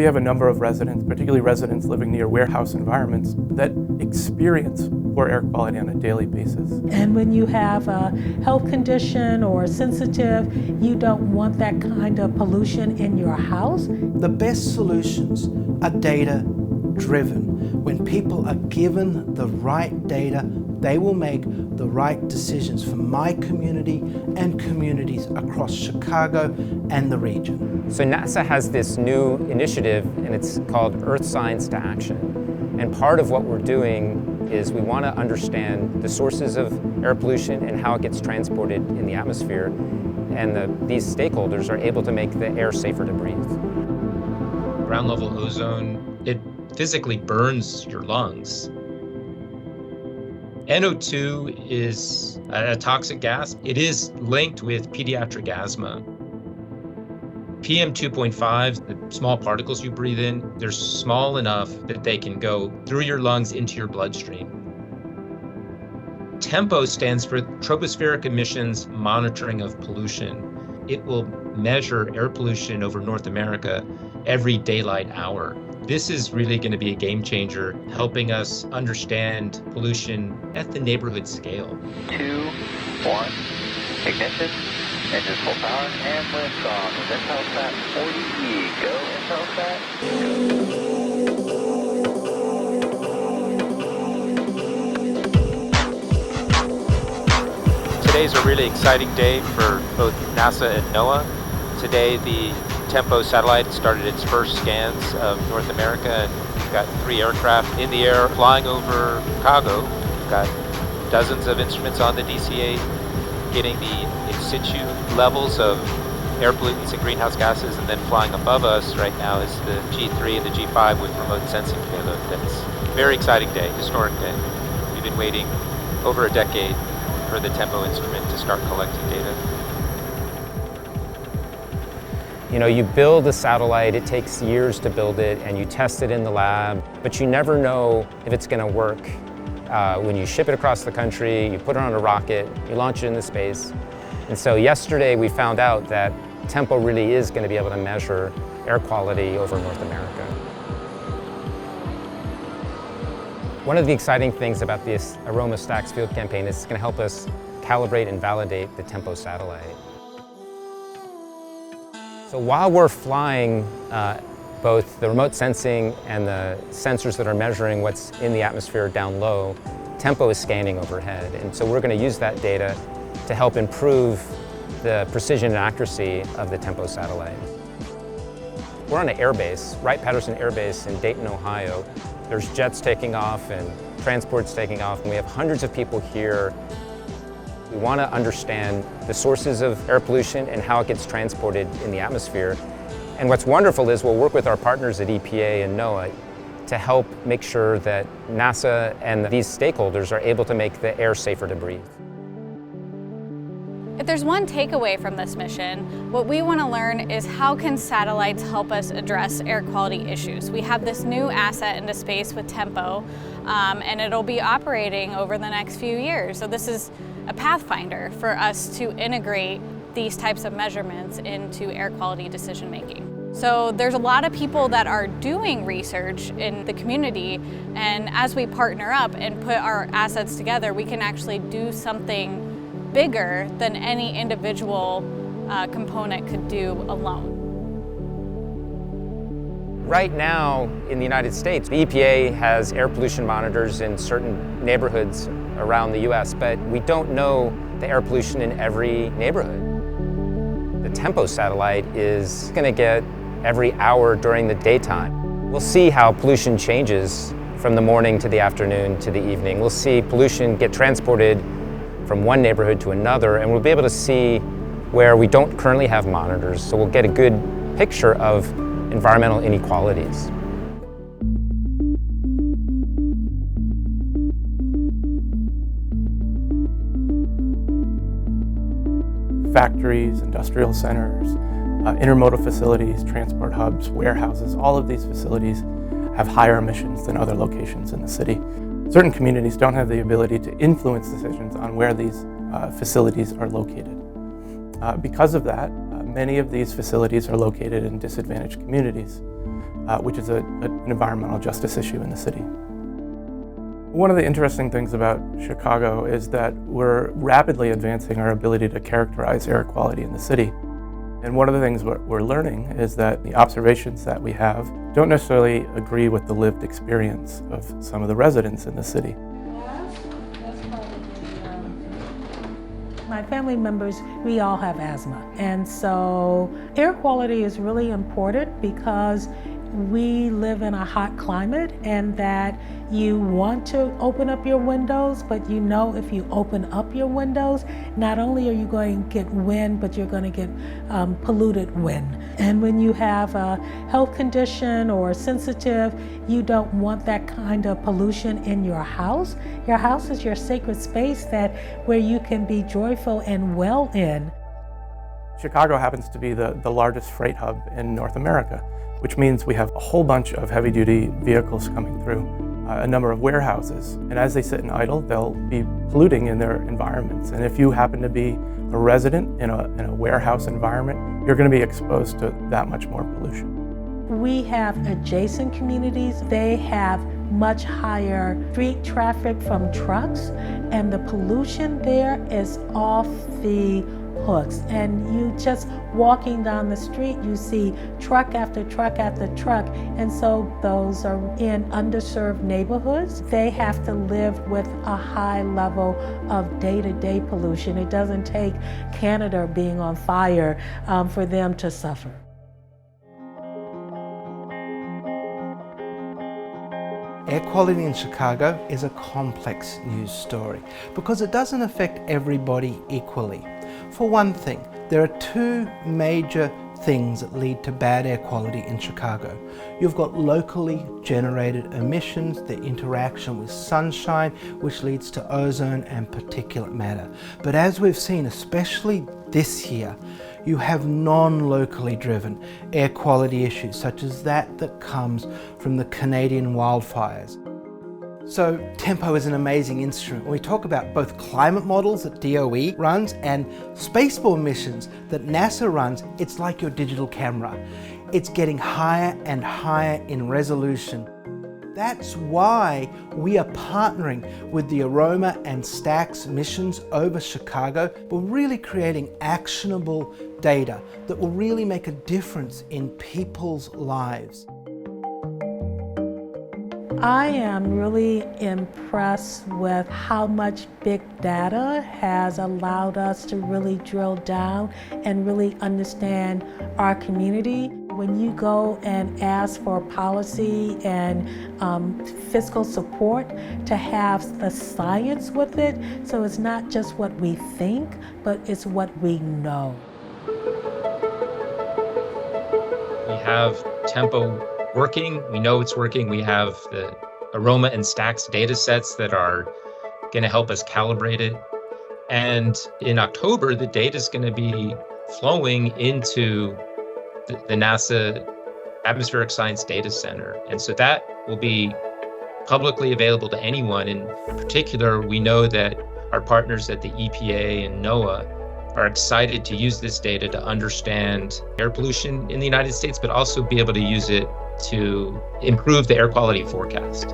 We have a number of residents, particularly residents living near warehouse environments, that experience poor air quality on a daily basis. And when you have a health condition or sensitive, you don't want that kind of pollution in your house. The best solutions are data-driven. When people are given the right data, they will make the right decisions for my community and communities across Chicago and the region. So NASA has this new initiative, and it's called Earth Science to Action. And part of what we're doing is we want to understand the sources of air pollution and how it gets transported in the atmosphere. And these stakeholders are able to make the air safer to breathe. Ground level ozone, it physically burns your lungs. NO2 is a toxic gas. It is linked with pediatric asthma. PM2.5, the small particles you breathe in, they're small enough that they can go through your lungs into your bloodstream. TEMPO stands for Tropospheric Emissions Monitoring of Pollution. It will measure air pollution over North America every daylight hour. This is really going to be a game changer, helping us understand pollution at the neighborhood scale. 2, 1, ignition, engines full power, and lift off. Intelsat 40E, go Intelsat. Today's a really exciting day for both NASA and NOAA. Today the TEMPO satellite started its first scans of North America, and we've got 3 aircraft in the air flying over Chicago. We've got dozens of instruments on the DCA getting the in situ levels of air pollutants and greenhouse gases, and then flying above us right now is the G3 and the G5 with remote sensing payload. That's a very exciting day, historic day. We've been waiting over a decade for the TEMPO instrument to start collecting data. You know, you build a satellite, it takes years to build it, and you test it in the lab, but you never know if it's going to work. When you ship it across the country, you put it on a rocket, you launch it into space. And so yesterday we found out that TEMPO really is going to be able to measure air quality over North America. One of the exciting things about this AEROMMA STAQS field campaign is it's going to help us calibrate and validate the TEMPO satellite. So while we're flying both the remote sensing and the sensors that are measuring what's in the atmosphere down low, TEMPO is scanning overhead. And so we're going to use that data to help improve the precision and accuracy of the TEMPO satellite. We're on an airbase, Wright-Patterson Air Base in Dayton, Ohio. There's jets taking off and transports taking off, and we have hundreds of people here. We want to understand the sources of air pollution and how it gets transported in the atmosphere. And what's wonderful is we'll work with our partners at EPA and NOAA to help make sure that NASA and these stakeholders are able to make the air safer to breathe. If there's one takeaway from this mission, what we want to learn is how can satellites help us address air quality issues. We have this new asset into space with TEMPO, and it'll be operating over the next few years. So this is a pathfinder for us to integrate these types of measurements into air quality decision making. So there's a lot of people that are doing research in the community, and as we partner up and put our assets together, we can actually do something bigger than any individual component could do alone. Right now in the United States, the EPA has air pollution monitors in certain neighborhoods around the US, but we don't know the air pollution in every neighborhood. The TEMPO satellite is going to get every hour during the daytime. We'll see how pollution changes from the morning to the afternoon to the evening. We'll see pollution get transported from one neighborhood to another, and we'll be able to see where we don't currently have monitors, so we'll get a good picture of environmental inequalities. Factories, industrial centers, intermodal facilities, transport hubs, warehouses, all of these facilities have higher emissions than other locations in the city. Certain communities don't have the ability to influence decisions on where these facilities are located. Because of that, many of these facilities are located in disadvantaged communities. which is an environmental justice issue in the city. One of the interesting things about Chicago is that we're rapidly advancing our ability to characterize air quality in the city. And one of the things we're learning is that the observations that we have don't necessarily agree with the lived experience of some of the residents in the city. My family members, we all have asthma. And so air quality is really important because we live in a hot climate, and that you want to open up your windows, but you know if you open up your windows, not only are you going to get wind, but you're going to get polluted wind. And when you have a health condition or sensitive, you don't want that kind of pollution in your house. Your house is your sacred space where you can be joyful and well in. Chicago happens to be the largest freight hub in North America, which means we have a whole bunch of heavy-duty vehicles coming through, a number of warehouses. And as they sit and idle, they'll be polluting in their environments. And if you happen to be a resident in a warehouse environment, you're going to be exposed to that much more pollution. We have adjacent communities. They have much higher street traffic from trucks, and the pollution there is off the hooks. And you just walking down the street, you see truck after truck after truck. And so those are in underserved neighborhoods. They have to live with a high level of day-to-day pollution. It doesn't take Canada being on fire for them to suffer. Air quality in Chicago is a complex news story because it doesn't affect everybody equally. For one thing, there are two major things that lead to bad air quality in Chicago. You've got locally generated emissions, the interaction with sunshine, which leads to ozone and particulate matter. But as we've seen, especially this year, you have non-locally driven air quality issues, such as that comes from the Canadian wildfires. So Tempo is an amazing instrument. When we talk about both climate models that DOE runs and spaceborne missions that NASA runs, it's like your digital camera. It's getting higher and higher in resolution. That's why we are partnering with the AEROMMA and STAQS missions over Chicago. We're really creating actionable data that will really make a difference in people's lives. I am really impressed with how much big data has allowed us to really drill down and really understand our community. When you go and ask for policy and fiscal support, to have the science with it, so it's not just what we think, but it's what we know. We have Tempo working. We know it's working. We have the AEROMMA and STAQS data sets that are going to help us calibrate it. And in October, the data is going to be flowing into the NASA Atmospheric Science Data Center. And so that will be publicly available to anyone. In particular, we know that our partners at the EPA and NOAA are excited to use this data to understand air pollution in the United States, but also be able to use it to improve the air quality forecast.